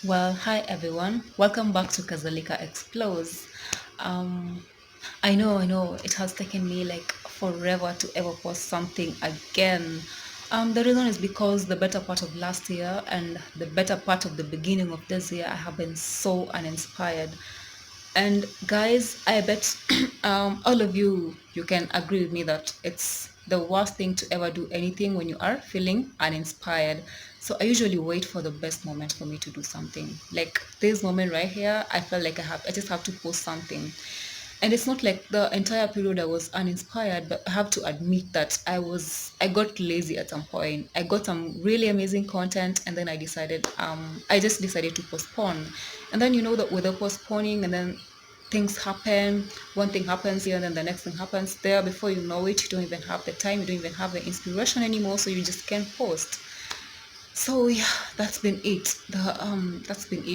Well, hi everyone. Welcome back to Kazalika Explores. Um, I know, it has taken me like forever to ever post something again. The reason is because the better part of last year and the better part of the beginning of this year, I have been so uninspired. And guys, I bet all of you can agree with me that it's the worst thing to ever do anything when you are feeling uninspired. So I usually wait for the best moment for me to do something. Like this moment right here, I felt like I just have to post something. And it's not like the entire period I was uninspired, but I have to admit that I got lazy at some point. I got some really amazing content, and then I just decided to postpone. And then you know that with the postponing, and then things happen. One thing happens here, and then the next thing happens there. Before you know it, you don't even have the time, you don't even have the inspiration anymore, so you just can't post. So yeah, that's been it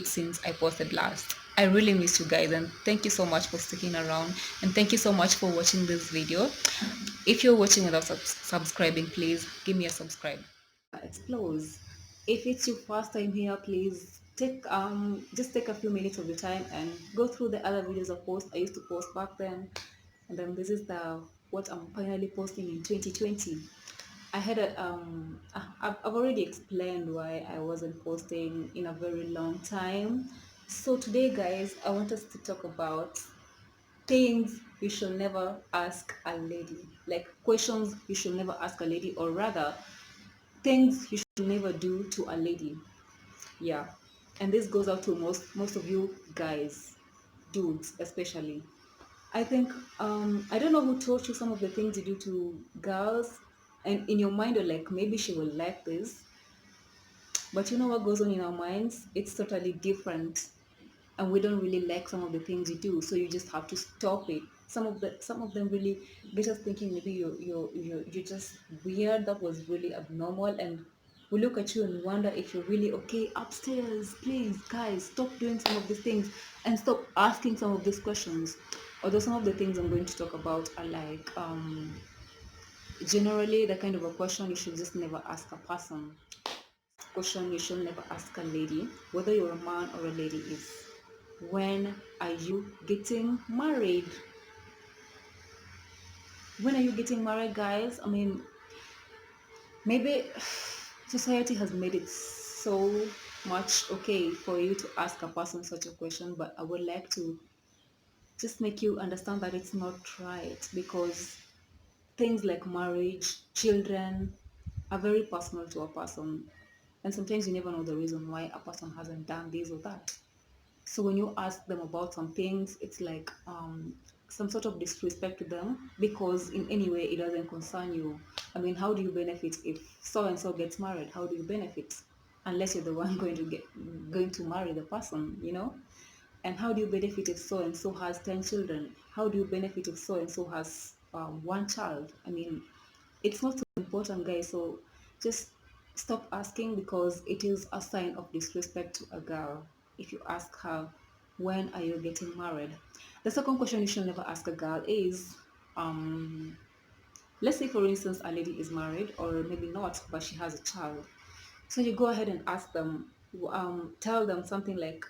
since I posted last. I really miss you guys, and thank you so much for sticking around, and thank you so much for watching this video. If you're watching without subscribing, please give me a subscribe. Explores. If it's your first time here, please take just take a few minutes of your time and go through the other videos I used to post back then, and then this is the what I'm finally posting in 2020. I had a I've already explained why I wasn't posting in a very long time. So today, guys, I want us to talk about things you should never ask a lady, like questions you should never ask a lady, or rather things you should never do to a lady. Yeah, and this goes out to most of you guys, dudes especially. I think I don't know who taught you some of the things you do to girls, and in your mind you're like, maybe she will like this, but you know what goes on in our minds? It's totally different, and we don't really like some of the things you do, so you just have to stop it. Some of them really get us thinking maybe you're just weird. That was really abnormal, and we look at you and wonder if you're really okay upstairs. Please, guys, stop doing some of these things and stop asking some of these questions. Although some of the things I'm going to talk about are like generally the kind of a question you should just never ask a person. Question you should never ask a lady, whether you're a man or a lady, is when are you getting married? When are you getting married, guys? I mean, maybe society has made it so much okay for you to ask a person such a question, but I would like to just make you understand that it's not right, because things like marriage, children are very personal to a person, and sometimes you never know the reason why a person hasn't done this or that. So when you ask them about some things, it's like some sort of disrespect to them, because in any way it doesn't concern you. I mean, how do you benefit if so and so gets married? How do you benefit unless you're the one going to marry the person, you know? And how do you benefit if so and so has 10 children? How do you benefit if so and so has one child? I mean, it's not so important, guys. So just stop asking, because it is a sign of disrespect to a girl if you ask her, when are you getting married? The second question you should never ask a girl is, um, let's say for instance a lady is married, or maybe not, but she has a child. So you go ahead and ask them, tell them something like,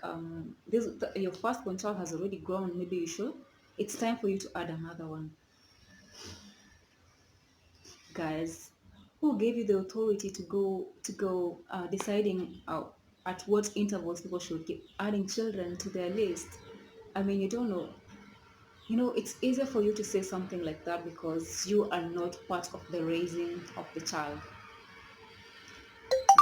your firstborn child has already grown, maybe you should, it's time for you to add another one. Guys, who gave you the authority to go deciding at what intervals people should keep adding children to their list? I mean, you don't know. You know, it's easier for you to say something like that because you are not part of the raising of the child.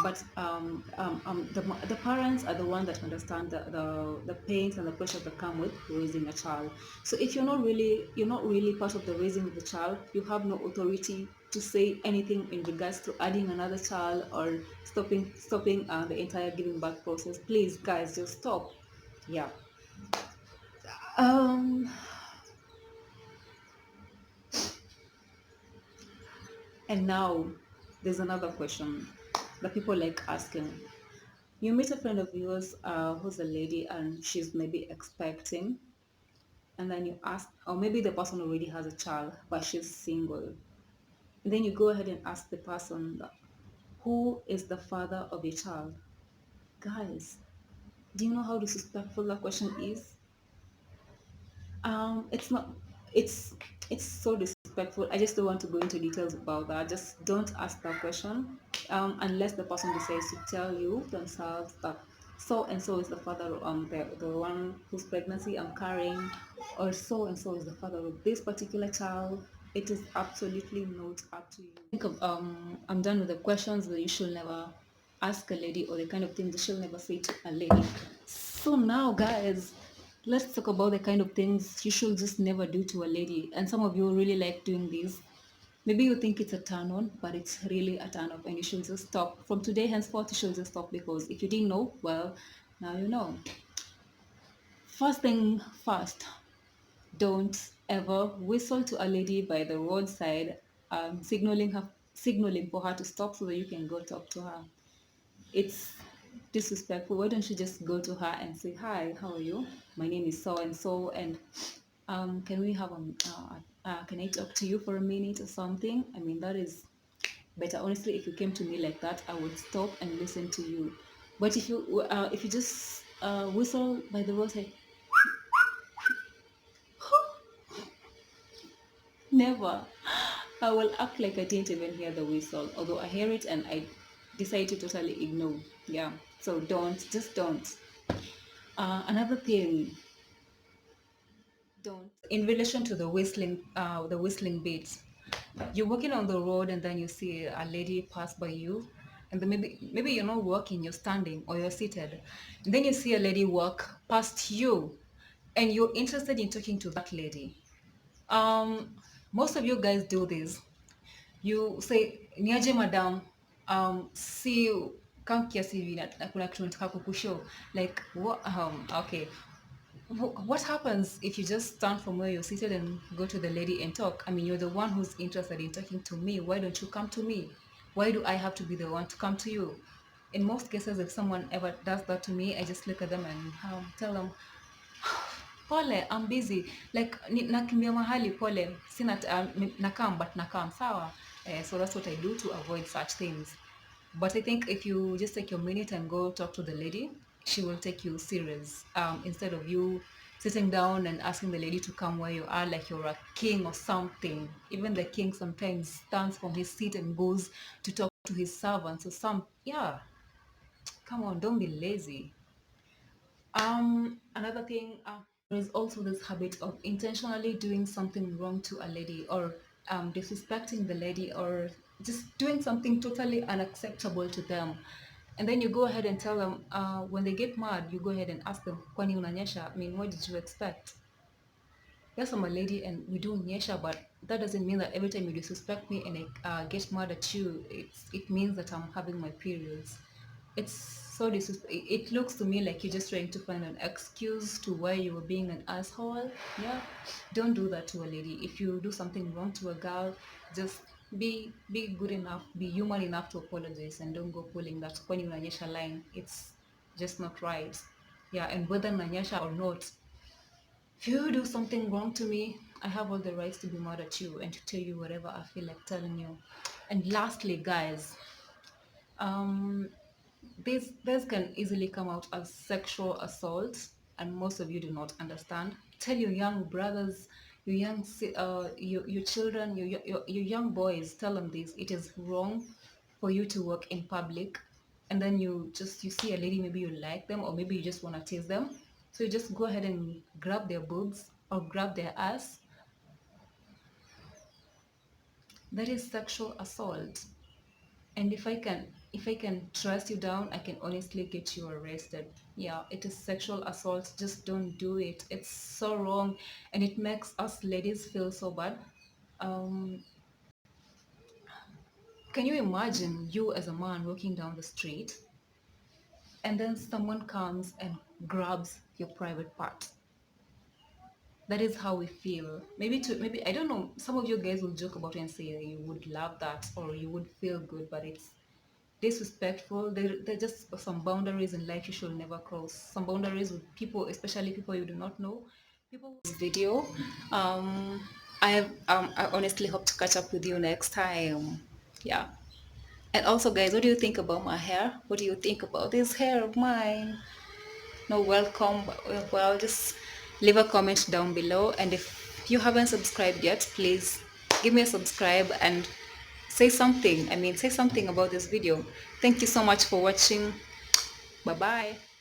But the parents are the ones that understand the pains and the pressure that come with raising a child. So if you're not really part of the raising of the child, you have no authority to say anything in regards to adding another child or stopping the entire giving birth process. Please, guys, just stop. Yeah. um and now there's another question that people like asking. You meet a friend of yours who's a lady, and she's maybe expecting, and then you ask, or maybe the person already has a child but she's single, and then you go ahead and ask the person, who is the father of your child? Guys, Do you know how disrespectful that question is? It's not. It's it's so disrespectful. I just don't want to go into details about that. Just don't ask that question, unless the person decides to tell you themselves that so and so is the father, the one whose pregnancy I'm carrying, or so and so is the father of this particular child. It is absolutely not up to you. I'm done with the questions that you should never ask a lady, or the kind of things you should never say to a lady. So now, guys, let's talk about the kind of things you should just never do to a lady. And some of you really like doing this. Maybe you think it's a turn on, but it's really a turn off, and you should just stop. From today henceforth, you should just stop, because if you didn't know, well, now you know. First thing first, don't ever whistle to a lady by the roadside, signaling for her to stop so that you can go talk to her. It's disrespectful. Why don't you just go to her and say, "Hi, how are you? My name is so and so, and can we have can I talk to you for a minute or something?" I mean, that is better. Honestly, if you came to me like that, I would stop and listen to you. But if you just whistle by the roadside, never. I will act like I didn't even hear the whistle, although I hear it and I decide to totally ignore. Yeah. So just don't. Another thing, don't. In relation to the whistling beats, you're walking on the road and then you see a lady pass by you, and then maybe you're not walking, you're standing or you're seated, and then you see a lady walk past you, and you're interested in talking to that lady. Most of you guys do this. You say, niaje madam, see come kiasi hivi na kuna kitu nataka kukushow. Like what? Okay, what happens if you just stand from where you're seated and go to the lady and talk? I mean, you're the one who's interested in talking to me. Why don't you come to me? Why do I have to be the one to come to you? In most cases, if someone ever does that to me, I just look at them and tell them, pole, I'm busy. Like, nakimbia mahali, pole, sina, nakam, but nakam, sawa. So that's what I do to avoid such things. But I think if you just take your minute and go talk to the lady, she will take you serious. Instead of you sitting down and asking the lady to come where you are like you're a king or something. Even the king sometimes stands from his seat and goes to talk to his servants. So yeah, come on, don't be lazy. Another thing, there is also this habit of intentionally doing something wrong to a lady, or disrespecting the lady, or just doing something totally unacceptable to them. And then you go ahead and tell them, when they get mad, you go ahead and ask them, Kwani unanyesha? I mean, what did you expect? Yes, I'm a lady and we do nyesha, but that doesn't mean that every time you disrespect me and I get mad at you, it means that I'm having my periods. It's so it looks to me like you're just trying to find an excuse to why you were being an asshole. Yeah, don't do that to a lady. If you do something wrong to a girl, just be good enough, be human enough to apologize, and don't go pulling that when you unanyesha line. It's just not right. Yeah, and whether nanyasha or not, if you do something wrong to me, I have all the rights to be mad at you and to tell you whatever I feel like telling you. And lastly, guys, um, this can easily come out as sexual assault, and most of you do not understand. Tell your young brothers, your children, your young boys. Tell them this. It is wrong for you to work in public, and then you see a lady, maybe you like them, or maybe you just want to tease them. So you just go ahead and grab their boobs or grab their ass. That is sexual assault. And if I can trust you down, I can honestly get you arrested. Yeah, it is sexual assault. Just don't do it. It's so wrong, and it makes us ladies feel so bad. Um, can you imagine you as a man walking down the street, and then someone comes and grabs your private part? That is how we feel. Maybe I don't know. Some of you guys will joke about it and say you would love that or you would feel good, but it's disrespectful. There are just some boundaries in life you should never cross. Some boundaries with people, especially people you do not know. People. This video. I honestly hope to catch up with you next time. Yeah. And also, guys, what do you think about my hair? What do you think about this hair of mine? no welcome, well, just leave a comment down below. And if you haven't subscribed yet, please give me a subscribe and say something. I mean, say something about this video. Thank you so much for watching. Bye bye.